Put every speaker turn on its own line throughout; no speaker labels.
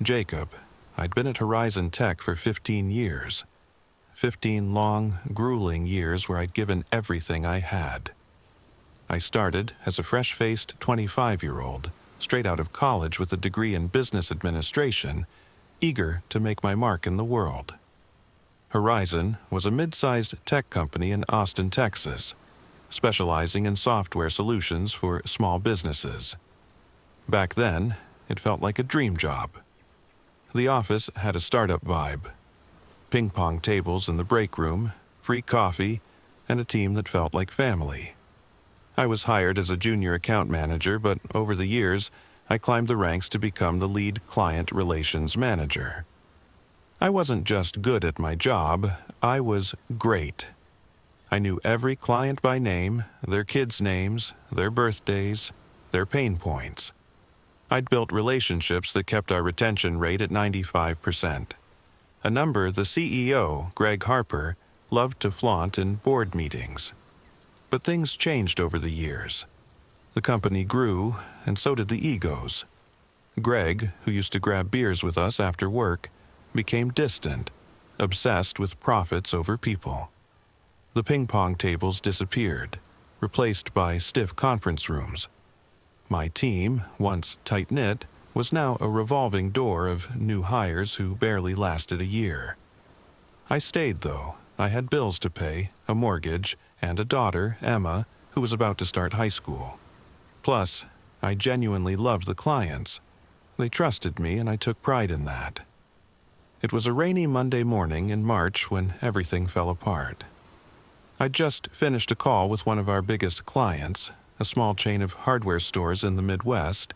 Jacob. I'd been at Horizon Tech for 15 years. 15 long, grueling years where I'd given everything I had. I started as a fresh-faced 25-year-old, straight out of college with a degree in business administration, eager to make my mark in the world. Horizon was a mid-sized tech company in Austin, Texas, specializing in software solutions for small businesses. Back then, it felt like a dream job. The office had a startup vibe. Ping pong tables in the break room, free coffee, and a team that felt like family. I was hired as a junior account manager, but over the years, I climbed the ranks to become the lead client relations manager. I wasn't just good at my job, I was great. I knew every client by name, their kids' names, their birthdays, their pain points. I'd built relationships that kept our retention rate at 95%. A number the CEO, Greg Harper, loved to flaunt in board meetings. But things changed over the years. The company grew, and so did the egos. Greg, who used to grab beers with us after work, became distant, obsessed with profits over people. The ping pong tables disappeared, replaced by stiff conference rooms. My team, once tight-knit, was now a revolving door of new hires who barely lasted a year. I stayed, though. I had bills to pay, a mortgage, and a daughter, Emma, who was about to start high school. Plus, I genuinely loved the clients. They trusted me, and I took pride in that. It was a rainy Monday morning in March when everything fell apart. I'd just finished a call with one of our biggest clients, a small chain of hardware stores in the Midwest,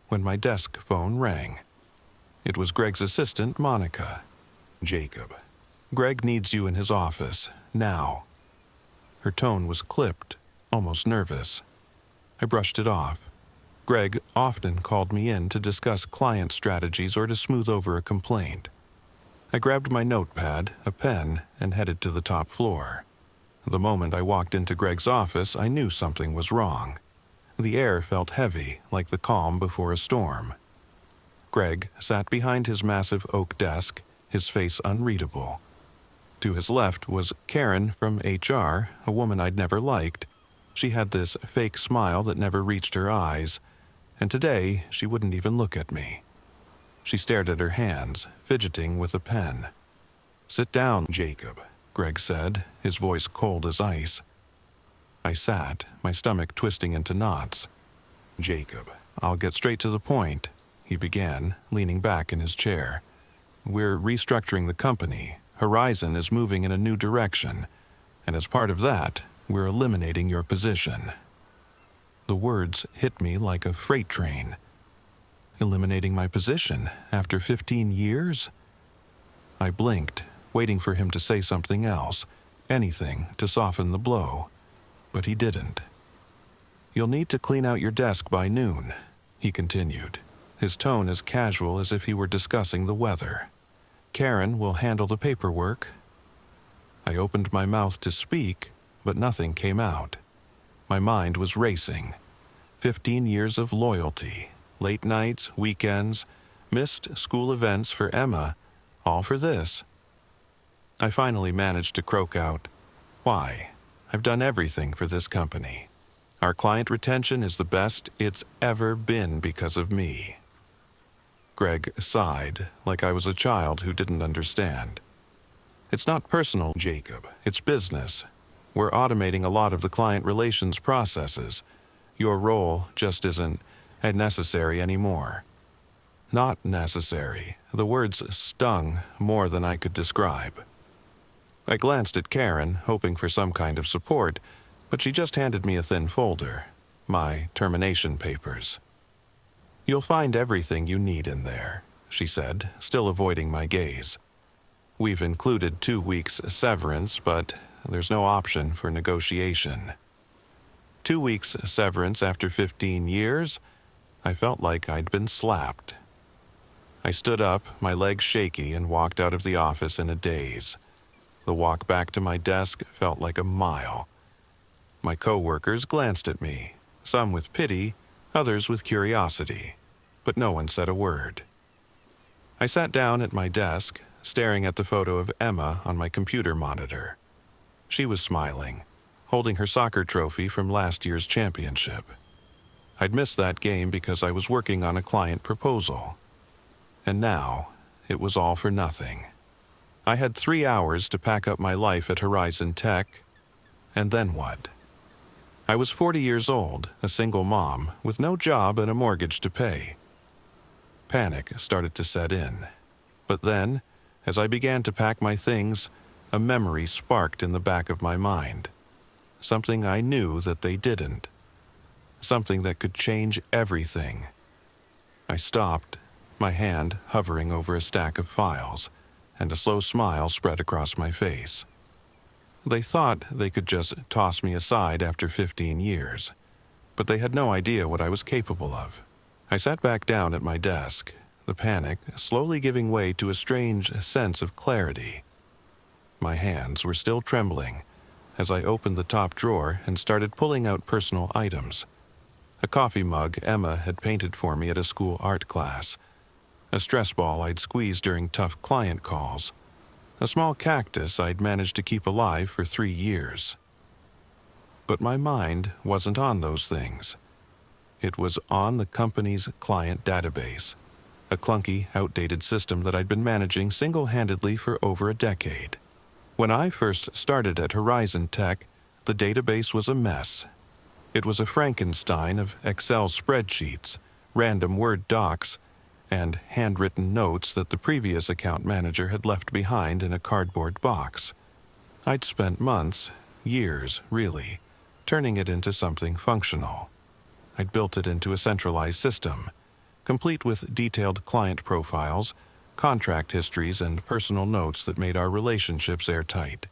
when my desk phone rang. It was Greg's assistant, Monica. "Jacob, Greg needs you in his office, now." Her tone was clipped, almost nervous. I brushed it off. Greg often called me in to discuss client strategies or to smooth over a complaint. I grabbed my notepad, a pen, and headed to the top floor. The moment I walked into Greg's office, I knew something was wrong. The air felt heavy, like the calm before a storm. Greg sat behind his massive oak desk, his face unreadable. To his left was Karen from HR, a woman I'd never liked. She had this fake smile that never reached her eyes, and today she wouldn't even look at me. She stared at her hands, fidgeting with a pen. "Sit down, Jacob," Greg said, his voice cold as ice. I sat, my stomach twisting into knots. "Jacob, I'll get straight to the point," he began, leaning back in his chair. "We're restructuring the company. Horizon is moving in a new direction, and as part of that, we're eliminating your position." The words hit me like a freight train. Eliminating my position after 15 years? I blinked, waiting for him to say something else, anything to soften the blow. But he didn't. "You'll need to clean out your desk by noon," he continued, his tone as casual as if he were discussing the weather. "Karen will handle the paperwork." I opened my mouth to speak, but nothing came out. My mind was racing. 15 years of loyalty, late nights, weekends, missed school events for Emma, all for this. I finally managed to croak out, "Why? I've done everything for this company. Our client retention is the best it's ever been because of me." Greg sighed, like I was a child who didn't understand. "It's not personal, Jacob. It's business. We're automating a lot of the client relations processes. Your role just isn't necessary anymore." Not necessary. The words stung more than I could describe. I glanced at Karen, hoping for some kind of support, but she just handed me a thin folder, my termination papers. "You'll find everything you need in there," she said, still avoiding my gaze. "We've included 2 weeks severance, but there's no option for negotiation." 2 weeks severance after 15 years? I felt like I'd been slapped. I stood up, my legs shaky, and walked out of the office in a daze. The walk back to my desk felt like a mile. My coworkers glanced at me, some with pity, others with curiosity, but no one said a word. I sat down at my desk, staring at the photo of Emma on my computer monitor. She was smiling, holding her soccer trophy from last year's championship. I'd missed that game because I was working on a client proposal. And now, it was all for nothing. I had 3 hours to pack up my life at Horizon Tech, and then what? I was 40 years old, a single mom, with no job and a mortgage to pay. Panic started to set in. But then, as I began to pack my things, a memory sparked in the back of my mind. Something I knew that they didn't. Something that could change everything. I stopped, my hand hovering over a stack of files, and a slow smile spread across my face. They thought they could just toss me aside after 15 years, but they had no idea what I was capable of. I sat back down at my desk, the panic slowly giving way to a strange sense of clarity. My hands were still trembling as I opened the top drawer and started pulling out personal items. A coffee mug Emma had painted for me at a school art class, a stress ball I'd squeezed during tough client calls, a small cactus I'd managed to keep alive for 3 years. But my mind wasn't on those things. It was on the company's client database, a clunky, outdated system that I'd been managing single-handedly for over a decade. When I first started at Horizon Tech, the database was a mess. It was a Frankenstein of Excel spreadsheets, random Word docs, and handwritten notes that the previous account manager had left behind in a cardboard box. I'd spent months, years really, turning it into something functional. I'd built it into a centralized system, complete with detailed client profiles, contract histories, and personal notes that made our relationships airtight.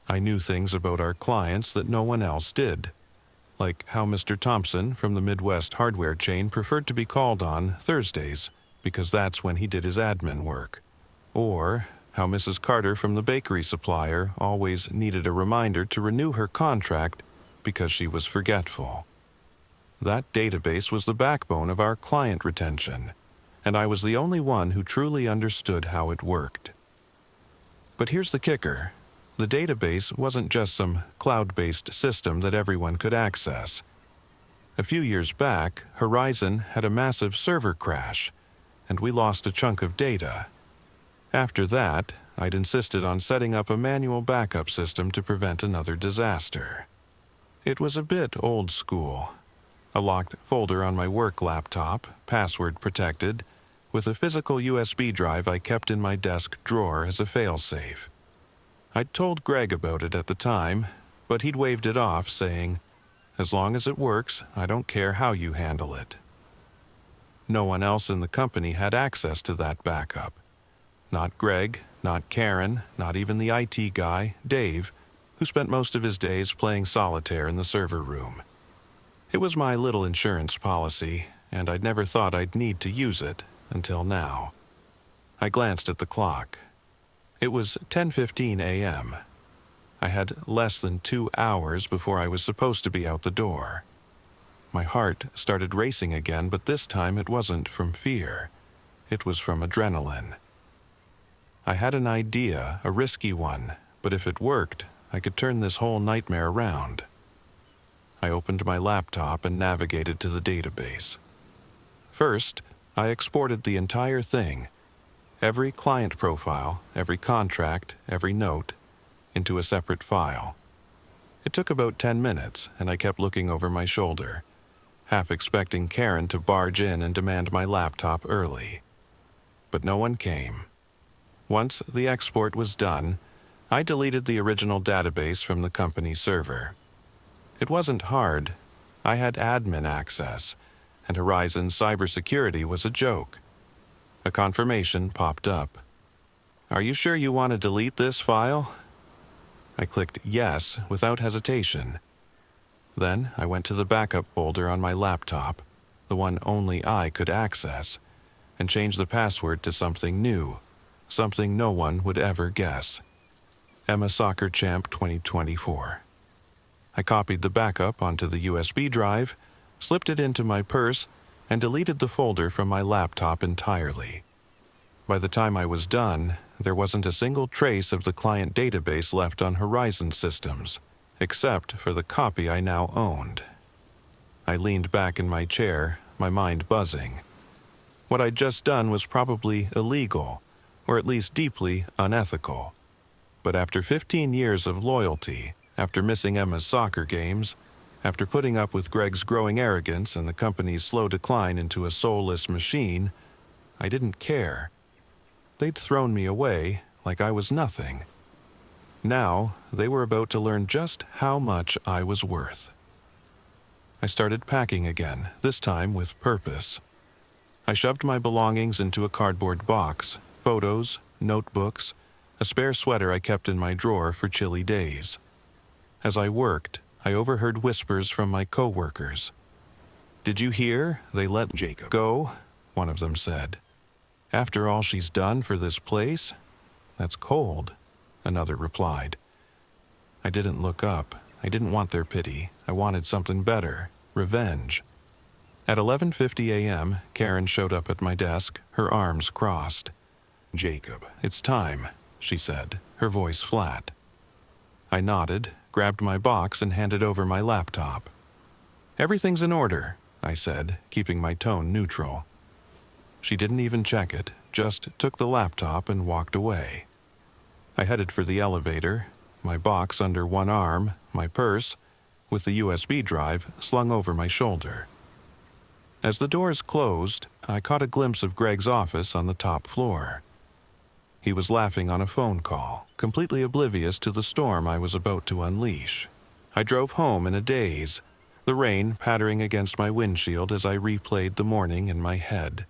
I knew things about our clients that no one else did, like how Mr. Thompson from the Midwest hardware chain preferred to be called on Thursdays because that's when he did his admin work, or how Mrs. Carter from the bakery supplier always needed a reminder to renew her contract because she was forgetful. That database was the backbone of our client retention, and I was the only one who truly understood how it worked. But here's the kicker. The database wasn't just some cloud-based system that everyone could access. A few years back, Horizon had a massive server crash, and we lost a chunk of data. After that, I'd insisted on setting up a manual backup system to prevent another disaster. It was a bit old school. A locked folder on my work laptop, password protected, with a physical USB drive I kept in my desk drawer as a failsafe. I'd told Greg about it at the time, but he'd waved it off, saying, "As long as it works, I don't care how you handle it." No one else in the company had access to that backup. Not Greg, not Karen, not even the IT guy, Dave, who spent most of his days playing solitaire in the server room. It was my little insurance policy, and I'd never thought I'd need to use it until now. I glanced at the clock. It was 10:15 a.m. I had less than 2 hours before I was supposed to be out the door. My heart started racing again, but this time it wasn't from fear. It was from adrenaline. I had an idea, a risky one, but if it worked, I could turn this whole nightmare around. I opened my laptop and navigated to the database. First, I exported the entire thing, every client profile, every contract, every note, into a separate file. It took about 10 minutes, and I kept looking over my shoulder, half expecting Karen to barge in and demand my laptop early. But no one came. Once the export was done, I deleted the original database from the company server. It wasn't hard. I had admin access, and Horizon's cybersecurity was a joke. A confirmation popped up. "Are you sure you want to delete this file?" I clicked yes without hesitation. Then I went to the backup folder on my laptop, the one only I could access, and changed the password to something new, something no one would ever guess. Emma Soccer Champ 2024. I copied the backup onto the USB drive, slipped it into my purse, and deleted the folder from my laptop entirely. By the time I was done, there wasn't a single trace of the client database left on Horizon systems, except for the copy I now owned. I leaned back in my chair, my mind buzzing. What I'd just done was probably illegal, or at least deeply unethical. But after 15 years of loyalty, after missing Emma's soccer games, after putting up with Greg's growing arrogance and the company's slow decline into a soulless machine, I didn't care. They'd thrown me away like I was nothing. Now, they were about to learn just how much I was worth. I started packing again, this time with purpose. I shoved my belongings into a cardboard box, photos, notebooks, a spare sweater I kept in my drawer for chilly days. As I worked, I overheard whispers from my co-workers. "Did you hear? They let Jacob go," one of them said. "After all she's done for this place? That's cold," another replied. I didn't look up. I didn't want their pity. I wanted something better, revenge. At 11:50 a.m., Karen showed up at my desk, her arms crossed. "Jacob, it's time," she said, her voice flat. I nodded, grabbed my box, and handed over my laptop. "Everything's in order," I said, keeping my tone neutral. She didn't even check it, just took the laptop and walked away. I headed for the elevator, my box under one arm, my purse, with the USB drive, slung over my shoulder. As the doors closed, I caught a glimpse of Greg's office on the top floor. He was laughing on a phone call, completely oblivious to the storm I was about to unleash. I drove home in a daze, the rain pattering against my windshield as I replayed the morning in my head.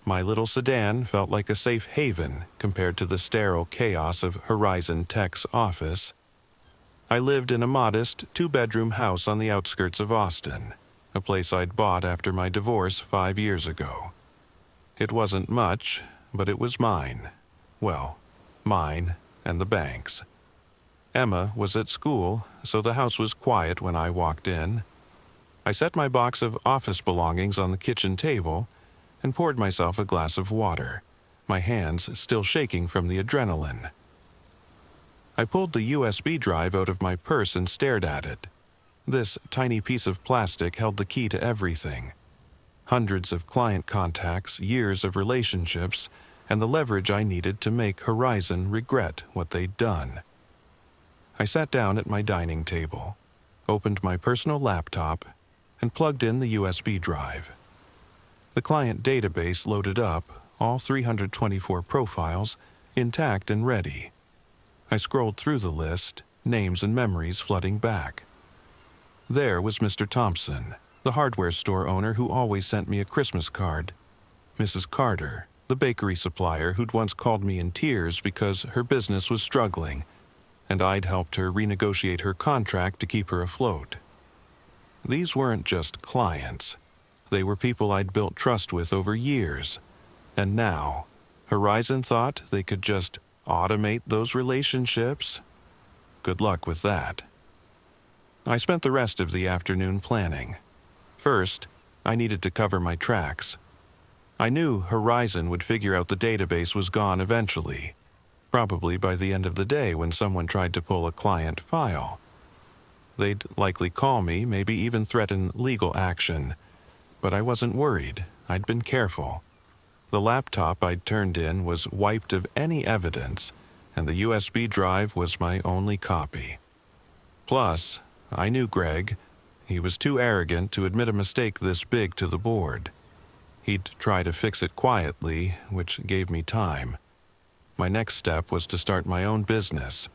My little sedan felt like a safe haven compared to the sterile chaos of Horizon Tech's office. I lived in a modest, two-bedroom house on the outskirts of Austin, a place I'd bought after my divorce 5 years ago. It wasn't much, but it was mine. Well, mine and the bank's. Emma was at school, so the house was quiet when I walked in. I set my box of office belongings on the kitchen table and poured myself a glass of water, my hands still shaking from the adrenaline. I pulled the USB drive out of my purse and stared at it. This tiny piece of plastic held the key to everything. Hundreds of client contacts, years of relationships, and the leverage I needed to make Horizon regret what they'd done. I sat down at my dining table, opened my personal laptop, and plugged in the USB drive. The client database loaded up, all 324 profiles, intact and ready. I scrolled through the list, names and memories flooding back. There was Mr. Thompson, the hardware store owner who always sent me a Christmas card. Mrs. Carter, the bakery supplier who'd once called me in tears because her business was struggling, and I'd helped her renegotiate her contract to keep her afloat. These weren't just clients. They were people I'd built trust with over years. And now, Horizon thought they could just automate those relationships? Good luck with that. I spent the rest of the afternoon planning. First, I needed to cover my tracks. I knew Horizon would figure out the database was gone eventually, probably by the end of the day when someone tried to pull a client file. They'd likely call me, maybe even threaten legal action. But I wasn't worried. I'd been careful. The laptop I'd turned in was wiped of any evidence, and the USB drive was my only copy. Plus, I knew Greg. He was too arrogant to admit a mistake this big to the board. He'd try to fix it quietly, which gave me time. My next step was to start my own business.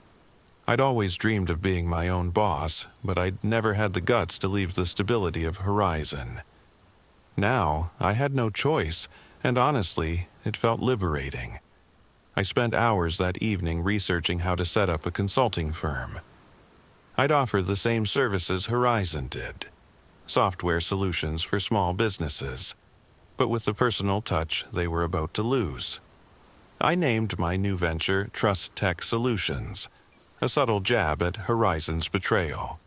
I'd always dreamed of being my own boss, but I'd never had the guts to leave the stability of Horizon. Now, I had no choice, and honestly, it felt liberating. I spent hours that evening researching how to set up a consulting firm. I'd offer the same services Horizon did, software solutions for small businesses, but with the personal touch they were about to lose. I named my new venture Trust Tech Solutions, a subtle jab at Horizon's betrayal.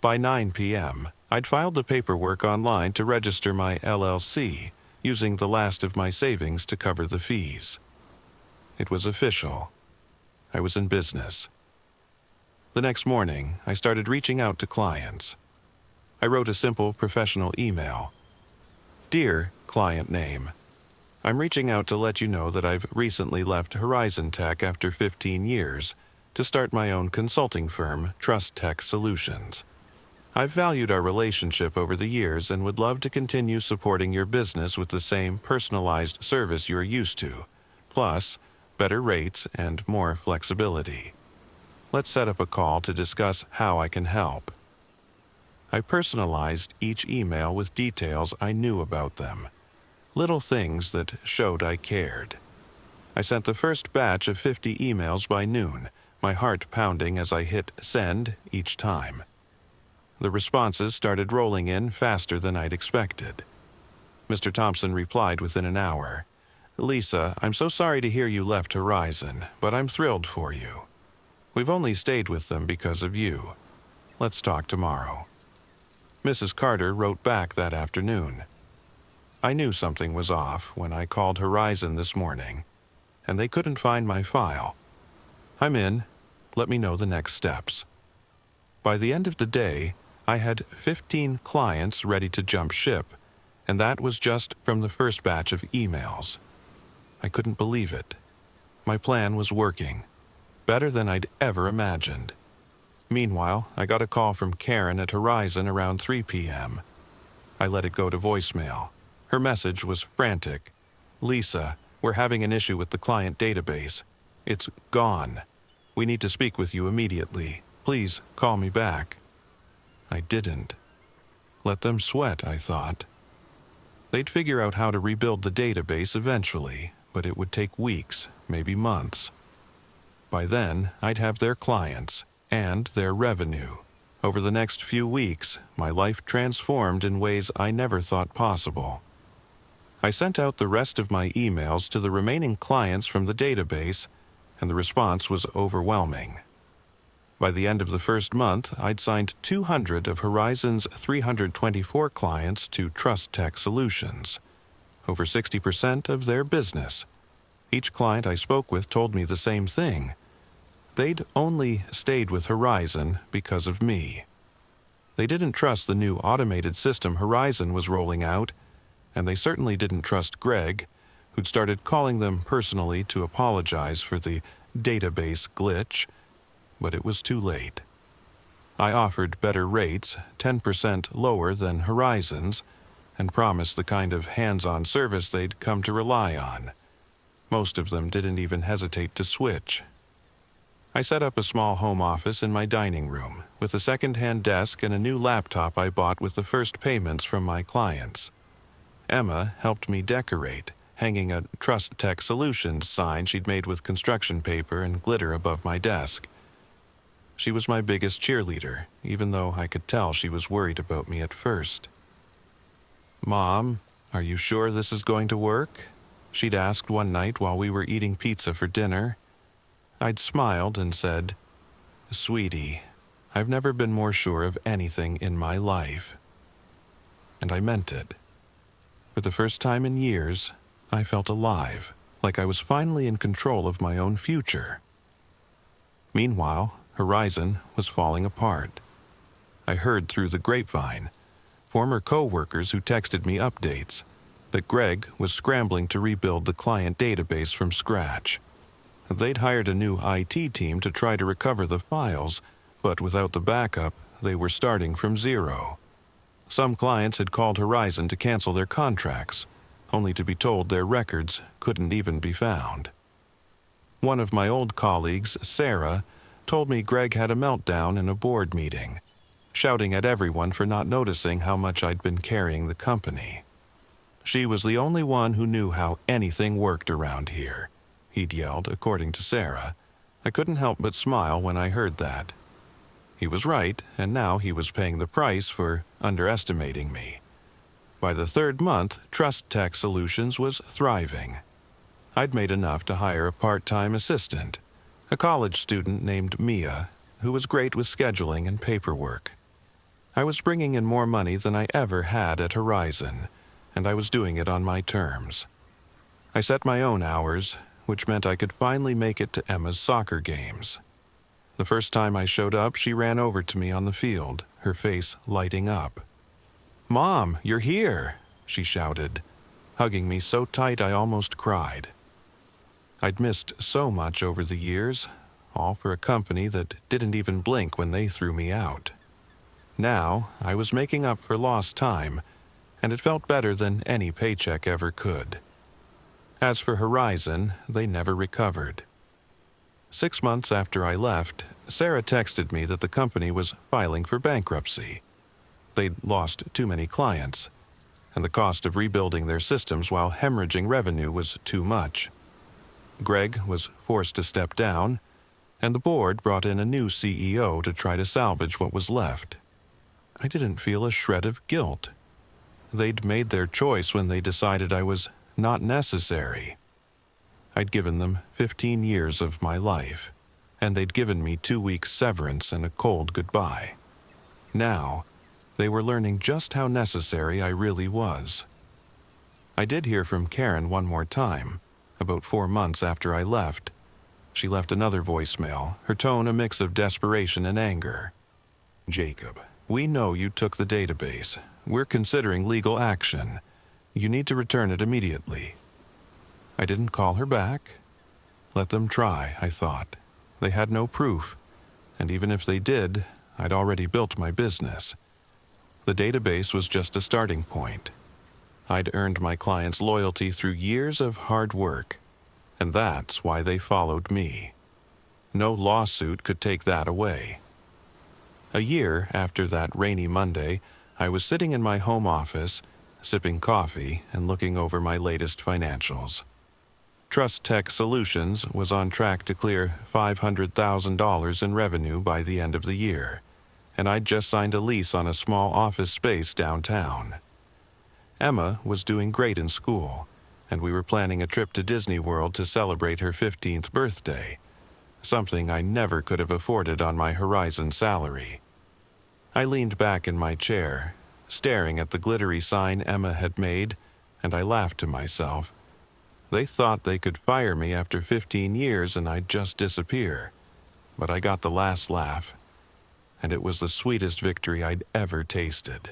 By 9 p.m., I'd filed the paperwork online to register my LLC, using the last of my savings to cover the fees. It was official. I was in business. The next morning, I started reaching out to clients. I wrote a simple professional email. Dear client name, I'm reaching out to let you know that I've recently left Horizon Tech after 15 years to start my own consulting firm, Trust Tech Solutions. I've valued our relationship over the years and would love to continue supporting your business with the same personalized service you're used to, plus better rates and more flexibility. Let's set up a call to discuss how I can help. I personalized each email with details I knew about them, little things that showed I cared. I sent the first batch of 50 emails by noon, my heart pounding as I hit send each time. The responses started rolling in faster than I'd expected. Mr. Thompson replied within an hour. Lisa, I'm so sorry to hear you left Horizon, but I'm thrilled for you. We've only stayed with them because of you. Let's talk tomorrow. Mrs. Carter wrote back that afternoon. I knew something was off when I called Horizon this morning, and they couldn't find my file. I'm in. Let me know the next steps. By the end of the day, I had 15 clients ready to jump ship, and that was just from the first batch of emails. I couldn't believe it. My plan was working, better than I'd ever imagined. Meanwhile, I got a call from Karen at Horizon around 3 p.m. I let it go to voicemail. Her message was frantic. Lisa, we're having an issue with the client database. It's gone. We need to speak with you immediately. Please call me back. I didn't. Let them sweat, I thought. They'd figure out how to rebuild the database eventually, but it would take weeks, maybe months. By then, I'd have their clients and their revenue. Over the next few weeks, my life transformed in ways I never thought possible. I sent out the rest of my emails to the remaining clients from the database, and the response was overwhelming. By the end of the first month, I'd signed 200 of Horizon's 324 clients to Trust Tech Solutions, over 60% of their business. Each client I spoke with told me the same thing. They'd only stayed with Horizon because of me. They didn't trust the new automated system Horizon was rolling out, and they certainly didn't trust Greg, who'd started calling them personally to apologize for the database glitch, but it was too late. I offered better rates, 10% lower than Horizon's, and promised the kind of hands-on service they'd come to rely on. Most of them didn't even hesitate to switch. I set up a small home office in my dining room, with a second-hand desk and a new laptop I bought with the first payments from my clients. Emma helped me decorate, hanging a Trust Tech Solutions sign she'd made with construction paper and glitter above my desk. She was my biggest cheerleader, even though I could tell she was worried about me at first. Mom, are you sure this is going to work? She'd asked one night while we were eating pizza for dinner. I'd smiled and said, Sweetie, I've never been more sure of anything in my life. And I meant it. For the first time in years, I felt alive, like I was finally in control of my own future. Meanwhile, Horizon was falling apart. I heard through the grapevine, former co-workers who texted me updates, that Greg was scrambling to rebuild the client database from scratch. They'd hired a new IT team to try to recover the files, but without the backup, they were starting from zero. Some clients had called Horizon to cancel their contracts, only to be told their records couldn't even be found. One of my old colleagues, Sarah, told me Greg had a meltdown in a board meeting, shouting at everyone for not noticing how much I'd been carrying the company. She was the only one who knew how anything worked around here, he'd yelled, according to Sarah. I couldn't help but smile when I heard that. He was right, and now he was paying the price for underestimating me. By the third month, Trust Tech Solutions was thriving. I'd made enough to hire a part-time assistant, a college student named Mia, who was great with scheduling and paperwork. I was bringing in more money than I ever had at Horizon, and I was doing it on my terms. I set my own hours, which meant I could finally make it to Emma's soccer games. The first time I showed up, she ran over to me on the field, her face lighting up. "Mom, you're here!" she shouted, hugging me so tight I almost cried. I'd missed so much over the years, all for a company that didn't even blink when they threw me out. Now, I was making up for lost time, and it felt better than any paycheck ever could. As for Horizon, they never recovered. 6 months after I left, Sarah texted me that the company was filing for bankruptcy. They'd lost too many clients, and the cost of rebuilding their systems while hemorrhaging revenue was too much. Greg was forced to step down, and the board brought in a new CEO to try to salvage what was left. I didn't feel a shred of guilt. They'd made their choice when they decided I was not necessary. I'd given them 15 years of my life, and they'd given me 2 weeks severance and a cold goodbye. Now, they were learning just how necessary I really was. I did hear from Karen one more time, about 4 months after I left. She left another voicemail, her tone a mix of desperation and anger. "Jacob, we know you took the database. We're considering legal action. You need to return it immediately." I didn't call her back. Let them try, I thought. They had no proof, and even if they did, I'd already built my business. The database was just a starting point. I'd earned my clients' loyalty through years of hard work, and that's why they followed me. No lawsuit could take that away. A year after that rainy Monday, I was sitting in my home office, sipping coffee and looking over my latest financials. Trust Tech Solutions was on track to clear $500,000 in revenue by the end of the year, and I'd just signed a lease on a small office space downtown. Emma was doing great in school, and we were planning a trip to Disney World to celebrate her 15th birthday, something I never could have afforded on my Horizon salary. I leaned back in my chair, staring at the glittery sign Emma had made, and I laughed to myself. They thought they could fire me after 15 years and I'd just disappear, but I got the last laugh, and it was the sweetest victory I'd ever tasted.